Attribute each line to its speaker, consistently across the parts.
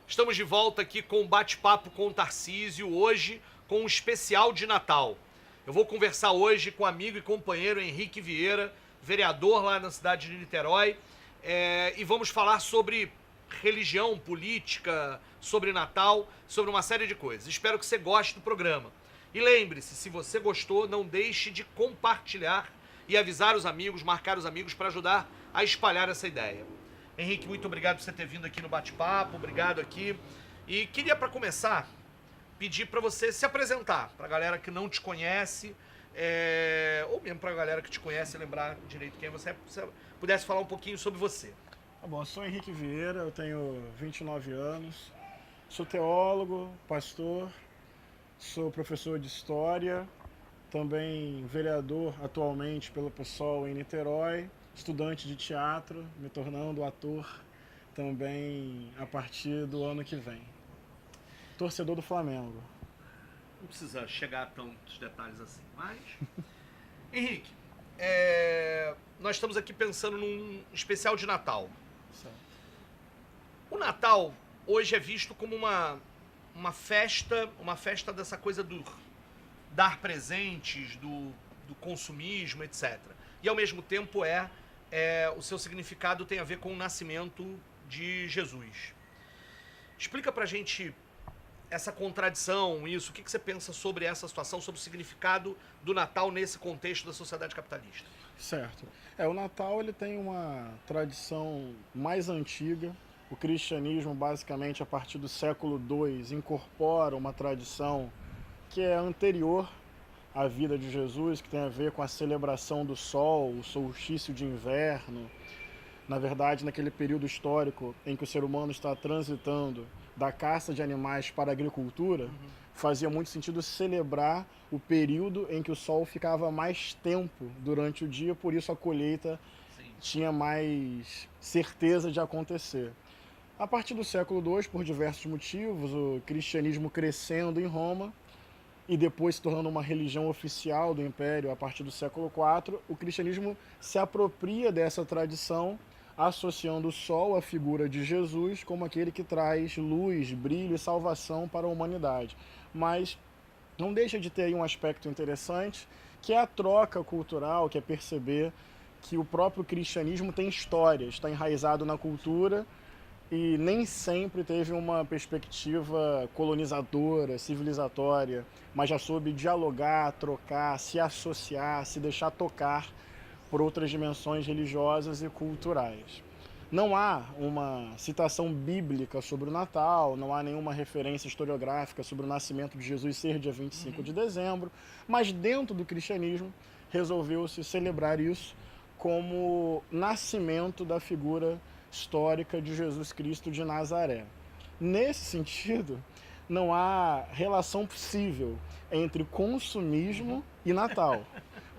Speaker 1: Estamos de volta aqui com um bate-papo com o Tarcísio, hoje com um especial de Natal. Eu vou conversar hoje com o amigo e companheiro Henrique Vieira, vereador lá na cidade de Niterói, e vamos falar sobre religião, política, sobre Natal, sobre uma série de coisas. Espero que você goste do programa. E lembre-se, se você gostou, não deixe de compartilhar e avisar os amigos, marcar os amigos para ajudar a espalhar essa ideia. Henrique, muito obrigado por você ter vindo aqui no bate-papo, obrigado aqui. E queria, para começar, pedir para você se apresentar, para a galera que não te conhece, ou mesmo para a galera que te conhece, lembrar direito quem você é, se você pudesse falar um pouquinho sobre você.
Speaker 2: Tá bom, eu sou Henrique Vieira, eu tenho 29 anos, sou teólogo, pastor, sou professor de História, também vereador atualmente pelo PSOL em Niterói, estudante de teatro, me tornando ator também a partir do ano que vem. Torcedor do Flamengo.
Speaker 1: Não precisa chegar a tantos detalhes assim, mas... Henrique, nós estamos aqui pensando num especial de Natal.
Speaker 2: Certo.
Speaker 1: O Natal hoje é visto como uma festa dessa coisa do dar presentes, do consumismo, etc. E ao mesmo tempo o seu significado tem a ver com o nascimento de Jesus. Explica pra gente essa contradição, isso, o que você pensa sobre essa situação, sobre o significado do Natal nesse contexto da sociedade capitalista?
Speaker 2: Certo. O Natal ele tem uma tradição mais antiga. O cristianismo, basicamente, a partir do século II, incorpora uma tradição que é anterior à vida de Jesus, que tem a ver com a celebração do sol, o solstício de inverno. Na verdade, naquele período histórico em que o ser humano está transitando da caça de animais para a agricultura, fazia muito sentido celebrar o período em que o sol ficava mais tempo durante o dia, por isso a colheita tinha mais certeza de acontecer. A partir do século II, por diversos motivos, o cristianismo crescendo em Roma e depois se tornando uma religião oficial do Império a partir do século IV, o cristianismo se apropria dessa tradição, associando o sol à figura de Jesus como aquele que traz luz, brilho e salvação para a humanidade. Mas não deixa de ter aí um aspecto interessante, que é a troca cultural, que é perceber que o próprio cristianismo tem história, está enraizado na cultura e nem sempre teve uma perspectiva colonizadora, civilizatória, mas já soube dialogar, trocar, se associar, se deixar tocar por outras dimensões religiosas e culturais. Não há uma citação bíblica sobre o Natal, não há nenhuma referência historiográfica sobre o nascimento de Jesus ser dia 25 de dezembro, mas dentro do cristianismo resolveu-se celebrar isso como nascimento da figura histórica de Jesus Cristo de Nazaré. Nesse sentido, não há relação possível entre consumismo e Natal,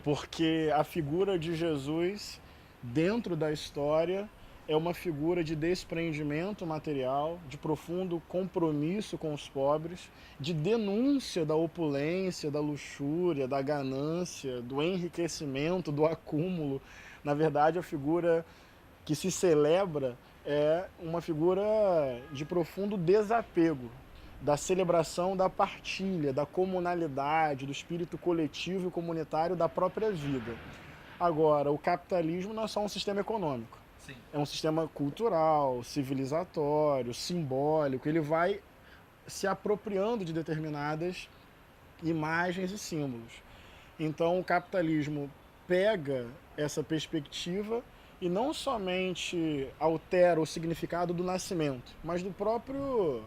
Speaker 2: porque a figura de Jesus, dentro da história, é uma figura de desprendimento material, de profundo compromisso com os pobres, de denúncia da opulência, da luxúria, da ganância, do enriquecimento, do acúmulo. Na verdade, a figura que se celebra é uma figura de profundo desapego, da celebração da partilha, da comunalidade, do espírito coletivo e comunitário da própria vida. Agora, o capitalismo não é só um sistema econômico.
Speaker 1: Sim.
Speaker 2: É um sistema cultural, civilizatório, simbólico. Ele vai se apropriando de determinadas imagens e símbolos. Então, o capitalismo pega essa perspectiva e não somente altera o significado do nascimento, mas do próprio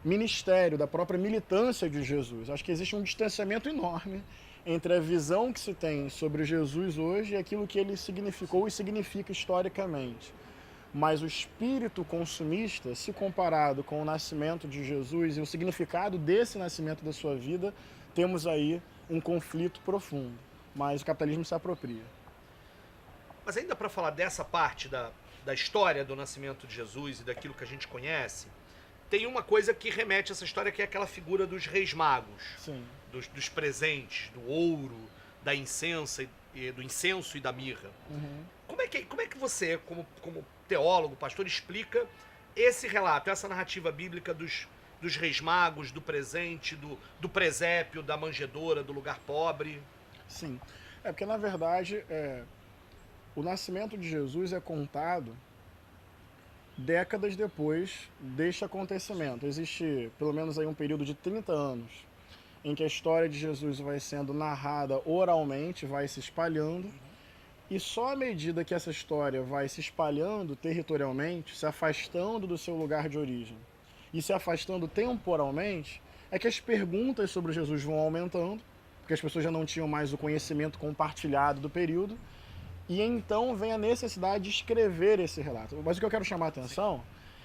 Speaker 2: ministério, da própria militância de Jesus. Acho que existe um distanciamento enorme entre a visão que se tem sobre Jesus hoje e aquilo que ele significou e significa historicamente. Mas o espírito consumista, se comparado com o nascimento de Jesus e o significado desse nascimento da sua vida, temos aí um conflito profundo. Mas o capitalismo se apropria.
Speaker 1: Mas ainda para falar dessa parte da história do nascimento de Jesus e daquilo que a gente conhece, tem uma coisa que remete a essa história, que é aquela figura dos reis magos.
Speaker 2: Sim.
Speaker 1: Dos presentes, do ouro, do incenso e da mirra. Como é que você, como teólogo, pastor, explica esse relato, essa narrativa bíblica dos reis magos, do presente, do presépio, da manjedoura, do lugar pobre?
Speaker 2: Sim. É porque, na verdade, o nascimento de Jesus é contado décadas depois deste acontecimento. Existe pelo menos aí um período de 30 anos em que a história de Jesus vai sendo narrada oralmente, vai se espalhando, e só à medida que essa história vai se espalhando territorialmente, se afastando do seu lugar de origem e se afastando temporalmente, é que as perguntas sobre Jesus vão aumentando, porque as pessoas já não tinham mais o conhecimento compartilhado do período, e então vem a necessidade de escrever esse relato. Mas o que eu quero chamar a atenção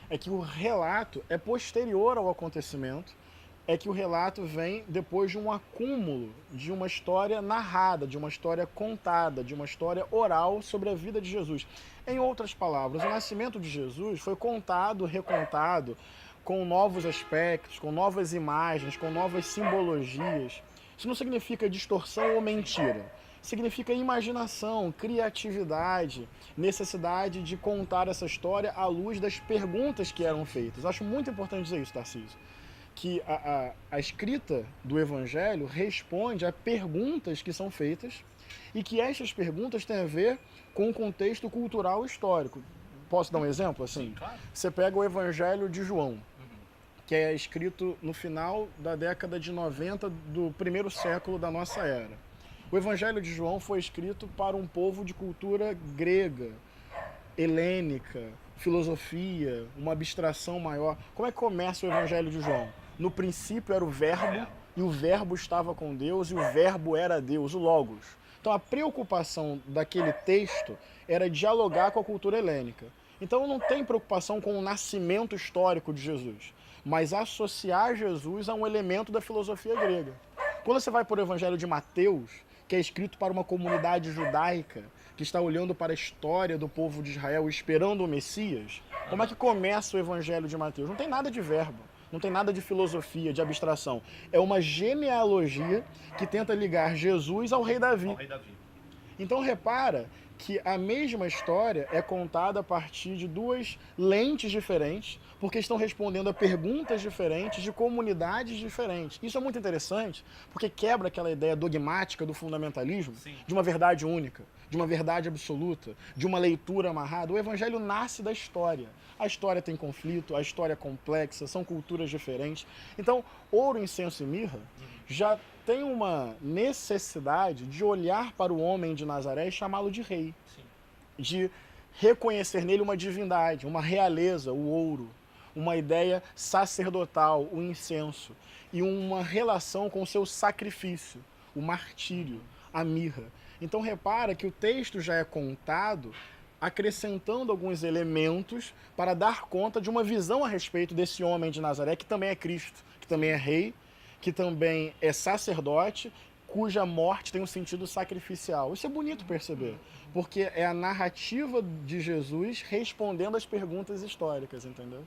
Speaker 2: é que o relato é posterior ao acontecimento, é que o relato vem depois de um acúmulo de uma história narrada, de uma história contada, de uma história oral sobre a vida de Jesus. Em outras palavras, o nascimento de Jesus foi contado, recontado, com novos aspectos, com novas imagens, com novas simbologias. Isso não significa distorção ou mentira. Significa imaginação, criatividade, necessidade de contar essa história à luz das perguntas que eram feitas. Acho muito importante dizer isso, Tarcísio, que a escrita do Evangelho responde a perguntas que são feitas e que estas perguntas têm a ver com o contexto cultural e histórico. Posso dar um exemplo? Assim,
Speaker 1: Sim, claro.
Speaker 2: Você pega o Evangelho de João, que é escrito no final da década de 90 do primeiro século da nossa era. O Evangelho de João foi escrito para um povo de cultura grega, helênica, filosofia, uma abstração maior. Como é que começa o Evangelho de João? No princípio era o Verbo, e o Verbo estava com Deus, e o Verbo era Deus, o Logos. Então a preocupação daquele texto era dialogar com a cultura helênica. Então não tem preocupação com o nascimento histórico de Jesus, mas associar Jesus a um elemento da filosofia grega. Quando você vai para o Evangelho de Mateus, que é escrito para uma comunidade judaica que está olhando para a história do povo de Israel, esperando o Messias, como é que começa o Evangelho de Mateus? Não tem nada de verbo, não tem nada de filosofia, de abstração. É uma genealogia que tenta ligar Jesus ao rei Davi.
Speaker 1: Ao rei Davi.
Speaker 2: Então repara que a mesma história é contada a partir de duas lentes diferentes, porque estão respondendo a perguntas diferentes de comunidades diferentes. Isso é muito interessante, porque quebra aquela ideia dogmática do fundamentalismo,
Speaker 1: Sim.
Speaker 2: de uma verdade única, de uma verdade absoluta, de uma leitura amarrada. O Evangelho nasce da história. A história tem conflito, a história é complexa, são culturas diferentes. Então, ouro, incenso e mirra já tem uma necessidade de olhar para o homem de Nazaré e chamá-lo de rei.
Speaker 1: Sim.
Speaker 2: De reconhecer nele uma divindade, uma realeza, o ouro, uma ideia sacerdotal, o incenso, e uma relação com o seu sacrifício, o martírio, a mirra. Então repara que o texto já é contado acrescentando alguns elementos para dar conta de uma visão a respeito desse homem de Nazaré, que também é Cristo, que também é rei, que também é sacerdote, cuja morte tem um sentido sacrificial. Isso é bonito perceber, porque é a narrativa de Jesus respondendo às perguntas históricas, entendeu?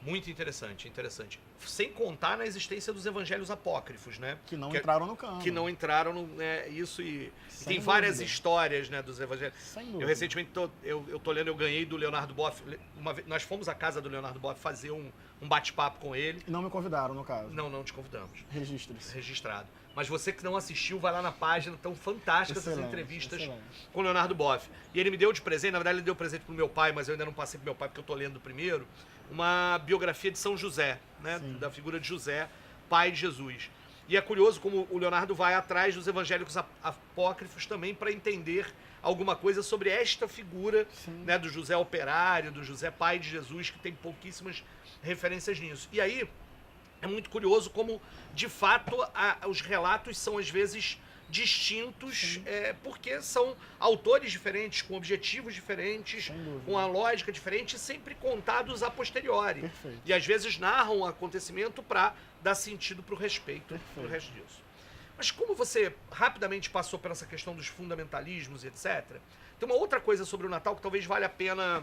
Speaker 1: Muito interessante, interessante. Sem contar na existência dos evangelhos apócrifos, né?
Speaker 2: Que não entraram no campo.
Speaker 1: Que não entraram no, né, isso e
Speaker 2: Sem
Speaker 1: tem várias
Speaker 2: dúvida.
Speaker 1: histórias, né, dos evangelhos.
Speaker 2: Sem dúvida.
Speaker 1: Eu recentemente eu tô lendo, eu ganhei do Leonardo Boff. Nós fomos à casa do Leonardo Boff fazer um bate-papo com ele.
Speaker 2: E não me convidaram, no caso.
Speaker 1: Não te convidamos.
Speaker 2: Registre-se.
Speaker 1: Registrado. Mas você que não assistiu, vai lá na página, tão fantásticas essas
Speaker 2: Excelente,
Speaker 1: entrevistas
Speaker 2: excelente.
Speaker 1: com o Leonardo Boff. E ele me deu de presente, na verdade ele deu presente pro meu pai, mas eu ainda não passei pro meu pai porque eu tô lendo primeiro, uma biografia de São José, né?
Speaker 2: Sim.
Speaker 1: Da figura de José, pai de Jesus. E é curioso como o Leonardo vai atrás dos evangélicos apócrifos também para entender alguma coisa sobre esta figura, né, do José operário, do José pai de Jesus, que tem pouquíssimas referências nisso. E aí é muito curioso como, de fato, os relatos são às vezes distintos, porque são autores diferentes, com objetivos diferentes,
Speaker 2: Sem dúvida.
Speaker 1: com a lógica diferente, sempre contados a posteriori.
Speaker 2: Perfeito.
Speaker 1: E às vezes narram o acontecimento para dar sentido para o respeito,
Speaker 2: Perfeito.
Speaker 1: pro resto disso. Mas como você rapidamente passou por essa questão dos fundamentalismos e etc., tem uma outra coisa sobre o Natal que talvez valha a pena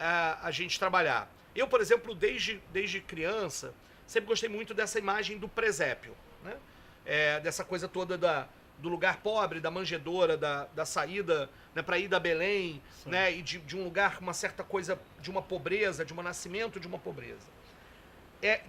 Speaker 1: a gente trabalhar. Eu, por exemplo, desde criança, sempre gostei muito dessa imagem do presépio, né? Dessa coisa toda do lugar pobre, da manjedoura, da saída, né, para ir da Belém, né, e de um lugar, uma certa coisa de uma pobreza, de um nascimento de uma pobreza.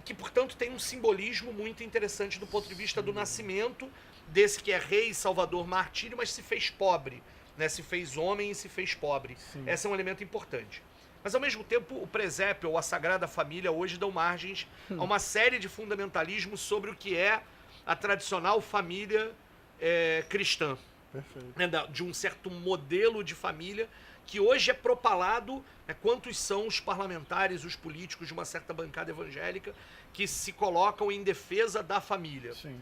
Speaker 1: Que, portanto, tem um simbolismo muito interessante do ponto de vista do nascimento desse que é rei, salvador, martírio, mas se fez pobre, né, se fez homem e se fez pobre.
Speaker 2: Sim.
Speaker 1: Esse é um elemento importante. Mas, ao mesmo tempo, o presépio ou a Sagrada Família hoje dão margens a uma série de fundamentalismos sobre o que é a tradicional família cristã.
Speaker 2: Perfeito.
Speaker 1: Né, de um certo modelo de família que hoje é propalado, né, quantos são os parlamentares, os políticos de uma certa bancada evangélica que se colocam em defesa da família.
Speaker 2: Sim.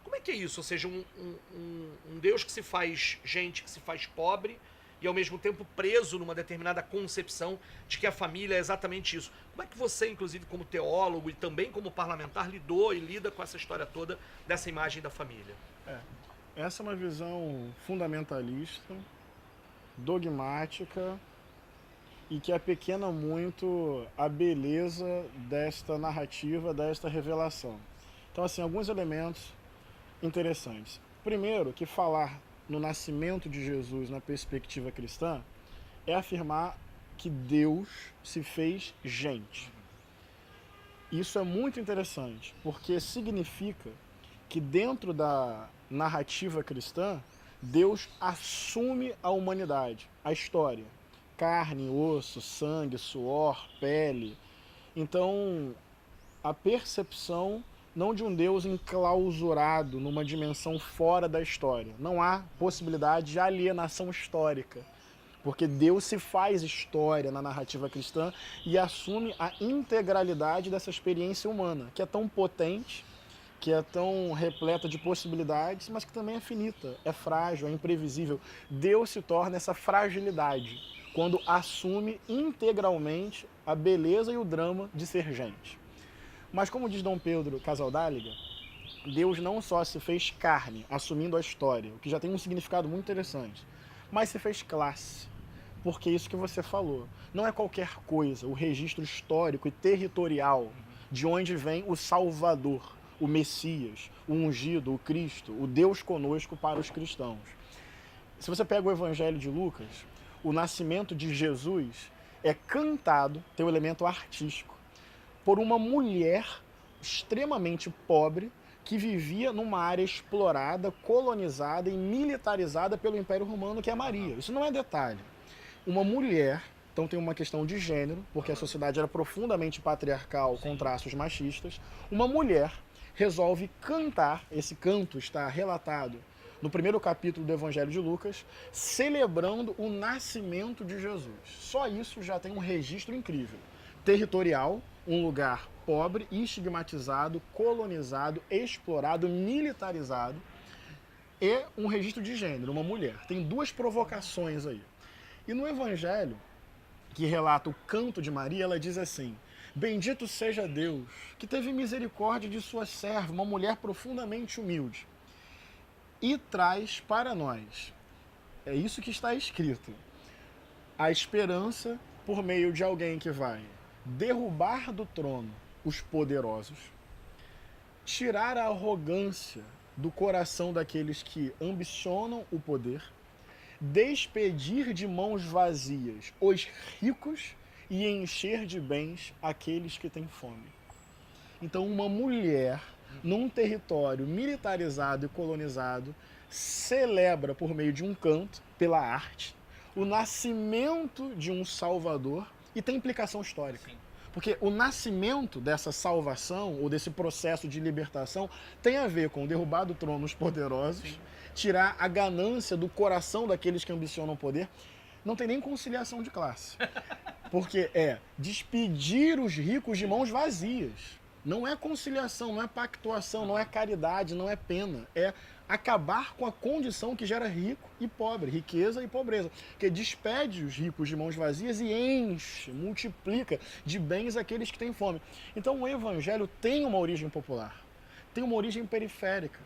Speaker 1: Como é que é isso? Ou seja, um Deus que se faz gente, que se faz pobre e ao mesmo tempo preso numa determinada concepção de que a família é exatamente isso. Como é que você, inclusive como teólogo e também como parlamentar, lidou e lida com essa história toda dessa imagem da família?
Speaker 2: Essa é uma visão fundamentalista, dogmática e que apequena muito a beleza desta narrativa, desta revelação. Então, assim, alguns elementos interessantes. Primeiro, que falar no nascimento de Jesus na perspectiva cristã é afirmar que Deus se fez gente. Isso é muito interessante, porque significa que dentro da narrativa cristã, Deus assume a humanidade, a história. Carne, osso, sangue, suor, pele. Então, a percepção não de um Deus enclausurado numa dimensão fora da história. Não há possibilidade de alienação histórica, porque Deus se faz história na narrativa cristã e assume a integralidade dessa experiência humana, que é tão potente, que é tão repleta de possibilidades, mas que também é finita, é frágil, é imprevisível. Deus se torna essa fragilidade quando assume integralmente a beleza e o drama de ser gente. Mas como diz Dom Pedro Casaldáliga, Deus não só se fez carne, assumindo a história, o que já tem um significado muito interessante, mas se fez classe, porque isso que você falou, não é qualquer coisa, o registro histórico e territorial de onde vem o Salvador, o Messias, o ungido, o Cristo, o Deus conosco para os cristãos. Se você pega o Evangelho de Lucas, o nascimento de Jesus é cantado, tem um elemento artístico, por uma mulher extremamente pobre que vivia numa área explorada, colonizada e militarizada pelo Império Romano, que é Maria. Isso não é detalhe. Uma mulher, então tem uma questão de gênero, porque a sociedade era profundamente patriarcal, com traços machistas. Uma mulher resolve cantar, esse canto está relatado no primeiro capítulo do Evangelho de Lucas, celebrando o nascimento de Jesus. Só isso já tem um registro incrível. Territorial, um lugar pobre, estigmatizado, colonizado, explorado, militarizado, e um registro de gênero, uma mulher. Tem duas provocações aí. E no Evangelho, que relata o canto de Maria, ela diz assim: bendito seja Deus, que teve misericórdia de sua serva, uma mulher profundamente humilde, e traz para nós, é isso que está escrito, a esperança por meio de alguém que vai derrubar do trono os poderosos, tirar a arrogância do coração daqueles que ambicionam o poder, despedir de mãos vazias os ricos e encher de bens aqueles que têm fome. Então, uma mulher num território militarizado e colonizado celebra por meio de um canto, pela arte, o nascimento de um Salvador, e tem implicação histórica. Sim. Porque o nascimento dessa salvação, ou desse processo de libertação, tem a ver com derrubar do trono os poderosos, sim, tirar a ganância do coração daqueles que ambicionam o poder. Não tem nem conciliação de classe. Porque é despedir os ricos de mãos vazias. Não é conciliação, não é pactuação, não é caridade, não é pena. É acabar com a condição que gera rico e pobre, riqueza e pobreza. Que despede os ricos de mãos vazias e enche, multiplica de bens aqueles que têm fome. Então o Evangelho tem uma origem popular, tem uma origem periférica.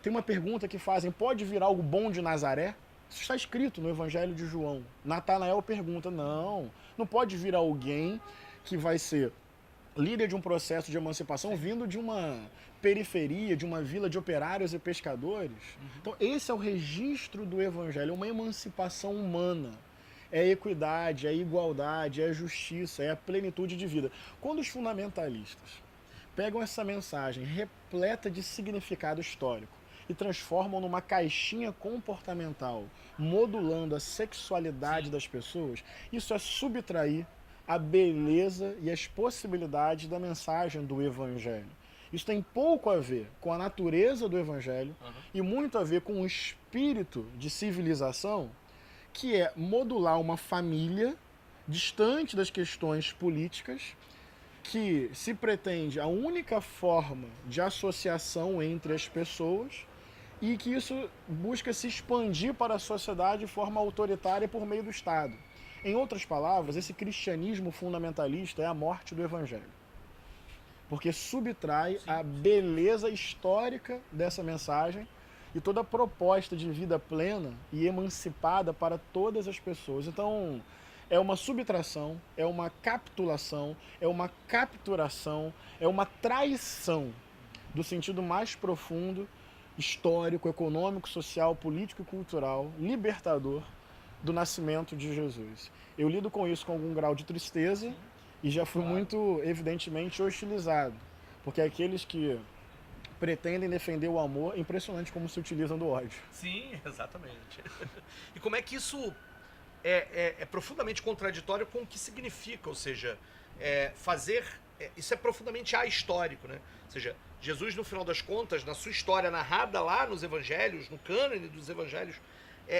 Speaker 2: Tem uma pergunta que fazem: pode vir algo bom de Nazaré? Isso está escrito no Evangelho de João. Natanael pergunta: não pode vir alguém que vai ser líder de um processo de emancipação vindo de uma periferia, de uma vila de operários e pescadores. Então, esse é o registro do Evangelho, uma emancipação humana. É a equidade, é a igualdade, é a justiça, é a plenitude de vida. Quando os fundamentalistas pegam essa mensagem repleta de significado histórico e transformam numa caixinha comportamental, modulando a sexualidade das pessoas, isso é subtrair a beleza e as possibilidades da mensagem do Evangelho. Isso tem pouco a ver com a natureza do Evangelho e muito a ver com o espírito de civilização, que é modular uma família distante das questões políticas, que se pretende a única forma de associação entre as pessoas e que isso busca se expandir para a sociedade de forma autoritária por meio do Estado. Em outras palavras, esse cristianismo fundamentalista é a morte do Evangelho, porque subtrai a beleza histórica dessa mensagem e toda a proposta de vida plena e emancipada para todas as pessoas. Então, é uma subtração, é uma capitulação, é uma capturação, é uma traição do sentido mais profundo, histórico, econômico, social, político e cultural, libertador do nascimento de Jesus. Eu lido com isso com algum grau de tristeza e já fui muito, evidentemente, hostilizado, porque aqueles que pretendem defender o amor, é impressionante como se utilizam do ódio.
Speaker 1: Sim, exatamente. E como é que isso é profundamente contraditório com o que significa, ou seja, isso é profundamente ahistórico, né? Ou seja, Jesus, no final das contas, na sua história narrada lá nos evangelhos, no cânone dos evangelhos,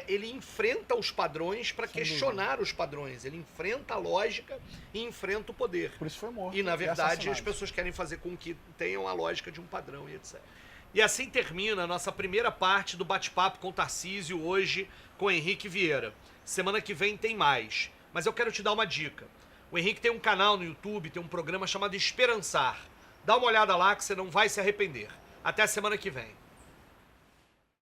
Speaker 1: ele enfrenta os padrões para questionar os padrões, ele enfrenta a lógica e enfrenta o poder.
Speaker 2: Por isso foi morto.
Speaker 1: E, na verdade, as pessoas querem fazer com que tenham a lógica de um padrão e etc. E assim termina a nossa primeira parte do bate-papo com Tarcísio, hoje com Henrique Vieira. Semana que vem tem mais. Mas eu quero te dar uma dica. O Henrique tem um canal no YouTube, tem um programa chamado Esperançar. Dá uma olhada lá que você não vai se arrepender. Até a semana que vem.